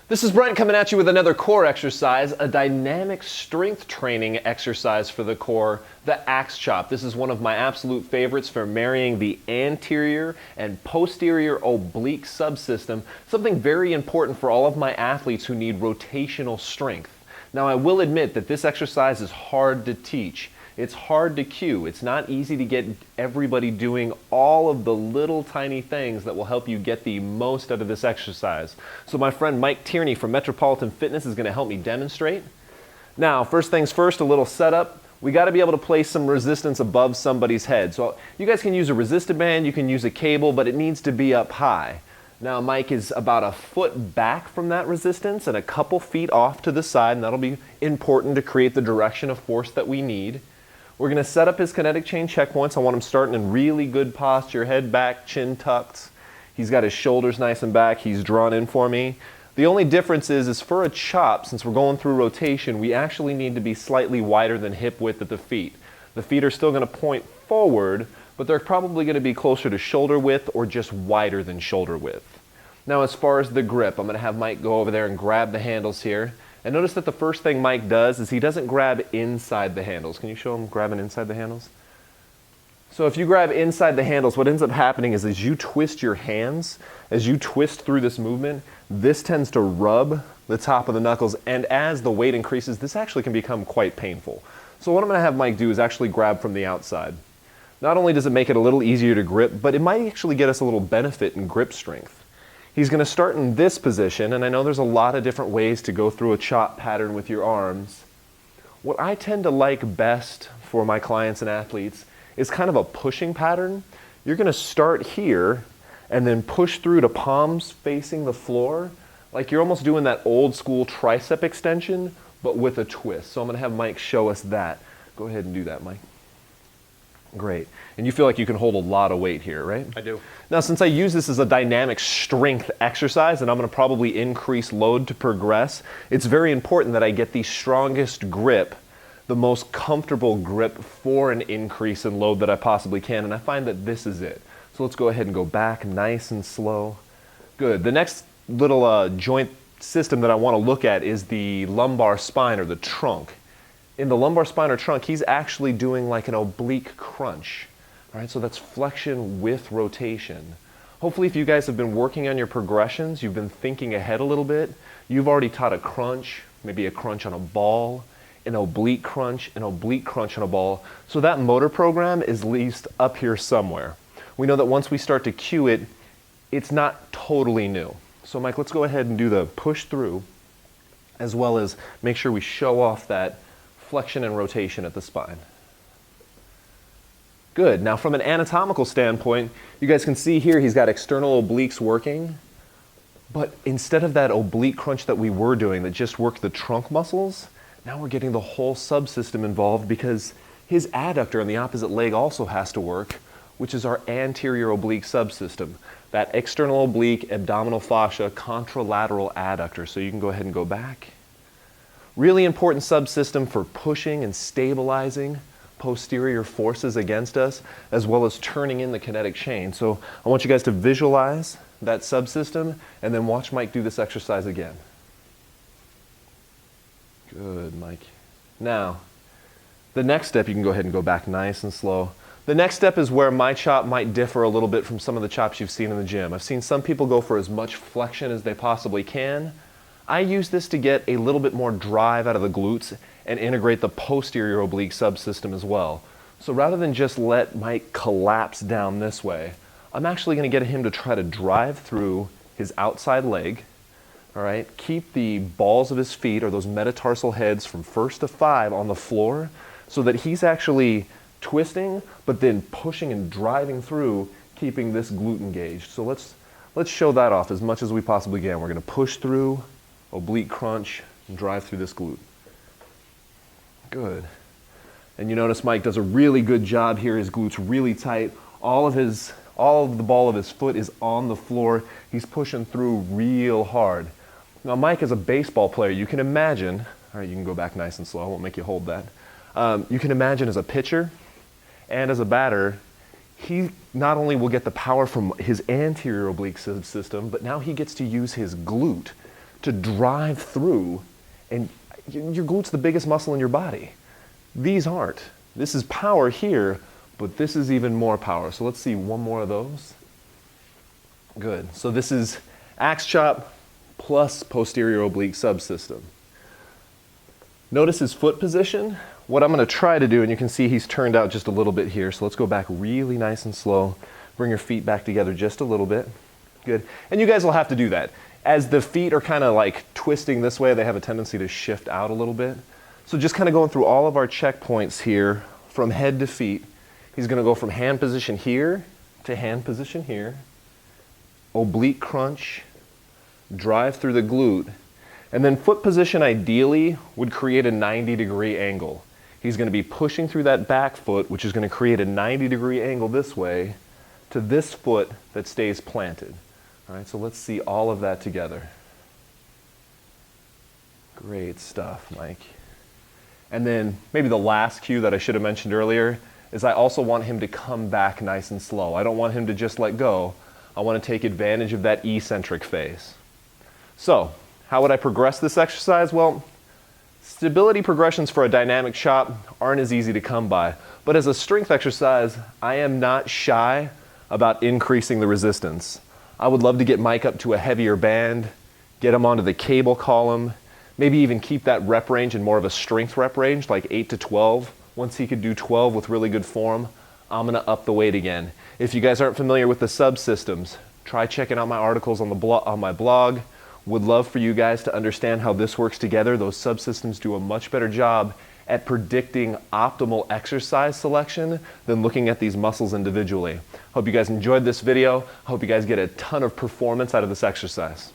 This is Brent coming at you with another core exercise, a dynamic strength training exercise for the core, the axe chop. This is one of my absolute favorites for marrying the anterior and posterior oblique subsystem, something very important for all of my athletes who need rotational strength. Now, I will admit that this exercise is hard to teach. It's hard to cue. It's not easy to get everybody doing all of the little tiny things that will help you get the most out of this exercise. So my friend Mike Tierney from Metropolitan Fitness is going to help me demonstrate. Now, first things first, a little setup. We got to be able to place some resistance above somebody's head. So you guys can use a resistor band, you can use a cable, but it needs to be up high. Now Mike is about a foot back from that resistance and a couple feet off to the side, and that'll be important to create the direction of force that we need. We're going to set up his kinetic chain checkpoints. I want him starting in really good posture, head back, chin tucked. He's got his shoulders nice and back. He's drawn in for me. The only difference is for a chop, since we're going through rotation, we actually need to be slightly wider than hip width at the feet. The feet are still going to point forward, but they're probably going to be closer to shoulder width or just wider than shoulder width. Now, as far as the grip, I'm going to have Mike go over there and grab the handles here. And notice that the first thing Mike does is he doesn't grab inside the handles. Can you show him grabbing inside the handles? So if you grab inside the handles, what ends up happening is as you twist your hands, as you twist through this movement, this tends to rub the top of the knuckles, and as the weight increases, this actually can become quite painful. So what I'm going to have Mike do is actually grab from the outside. Not only does it make it a little easier to grip, but it might actually get us a little benefit in grip strength. He's going to start in this position, and I know there's a lot of different ways to go through a chop pattern with your arms. What I tend to like best for my clients and athletes is kind of a pushing pattern. You're going to start here and then push through to palms facing the floor, like you're almost doing that old school tricep extension, but with a twist. So I'm going to have Mike show us that. Go ahead and do that, Mike. Great. And you feel like you can hold a lot of weight here, right? I do. Now, since I use this as a dynamic strength exercise and I'm going to probably increase load to progress, it's very important that I get the strongest grip, the most comfortable grip for an increase in load that I possibly can, and I find that this is it. So let's go ahead and go back nice and slow. Good. The next little joint system that I want to look at is the lumbar spine or the trunk. In the lumbar spine or trunk, he's actually doing like an oblique crunch. All right, so that's flexion with rotation. Hopefully, if you guys have been working on your progressions, you've been thinking ahead a little bit, you've already taught a crunch, maybe a crunch on a ball, an oblique crunch on a ball. So that motor program is at least up here somewhere. We know that once we start to cue it, it's not totally new. So Mike, let's go ahead and do the push through, as well as make sure we show off that flexion and rotation at the spine. Good. Now from an anatomical standpoint, you guys can see here he's got external obliques working, but instead of that oblique crunch that we were doing that just worked the trunk muscles, now we're getting the whole subsystem involved because his adductor on the opposite leg also has to work, which is our anterior oblique subsystem. That external oblique, abdominal fascia, contralateral adductor. So you can go ahead and go back. Really important subsystem for pushing and stabilizing posterior forces against us, as well as turning in the kinetic chain. So I want you guys to visualize that subsystem and then watch Mike do this exercise again. Good, Mike. Now, the next step, you can go ahead and go back nice and slow. The next step is where my chop might differ a little bit from some of the chops you've seen in the gym. I've seen some people go for as much flexion as they possibly can. I use this to get a little bit more drive out of the glutes and integrate the posterior oblique subsystem as well. So rather than just let Mike collapse down this way, I'm actually going to get him to try to drive through his outside leg. All right, keep the balls of his feet or those metatarsal heads from 1st to 5 on the floor so that he's actually twisting, but then pushing and driving through, keeping this glute engaged. So let's show that off as much as we possibly can. We're going to push through, oblique crunch, and drive through this glute. Good. And you notice Mike does a really good job here. His glute's really tight. All of the ball of his foot is on the floor. He's pushing through real hard. Now Mike is a baseball player. You can imagine, all right, you can go back nice and slow. I won't make you hold that. You can imagine as a pitcher and as a batter, he not only will get the power from his anterior oblique system, but now he gets to use his glute to drive through, and your glute's the biggest muscle in your body. These aren't. This is power here, but this is even more power. So let's see one more of those. Good. So this is axe chop plus posterior oblique subsystem. Notice his foot position. What I'm going to try to do, and you can see he's turned out just a little bit here, so let's go back really nice and slow. Bring your feet back together just a little bit. Good. And you guys will have to do that. As the feet are kind of like twisting this way, they have a tendency to shift out a little bit. So just kind of going through all of our checkpoints here from head to feet. He's going to go from hand position here to hand position here. Oblique crunch, drive through the glute, and then foot position ideally would create a 90-degree angle. He's going to be pushing through that back foot, which is going to create a 90-degree angle this way to this foot that stays planted. All right, so let's see all of that together. Great stuff, Mike. And then maybe the last cue that I should have mentioned earlier is I also want him to come back nice and slow. I don't want him to just let go. I want to take advantage of that eccentric phase. So, how would I progress this exercise? Well, stability progressions for a dynamic chop aren't as easy to come by. But as a strength exercise, I am not shy about increasing the resistance. I would love to get Mike up to a heavier band, get him onto the cable column, maybe even keep that rep range in more of a strength rep range, like 8 to 12. Once he could do 12 with really good form, I'm gonna up the weight again. If you guys aren't familiar with the subsystems, try checking out my articles on my blog. Would love for you guys to understand how this works together. Those subsystems do a much better job at predicting optimal exercise selection than looking at these muscles individually. Hope you guys enjoyed this video. Hope you guys get a ton of performance out of this exercise.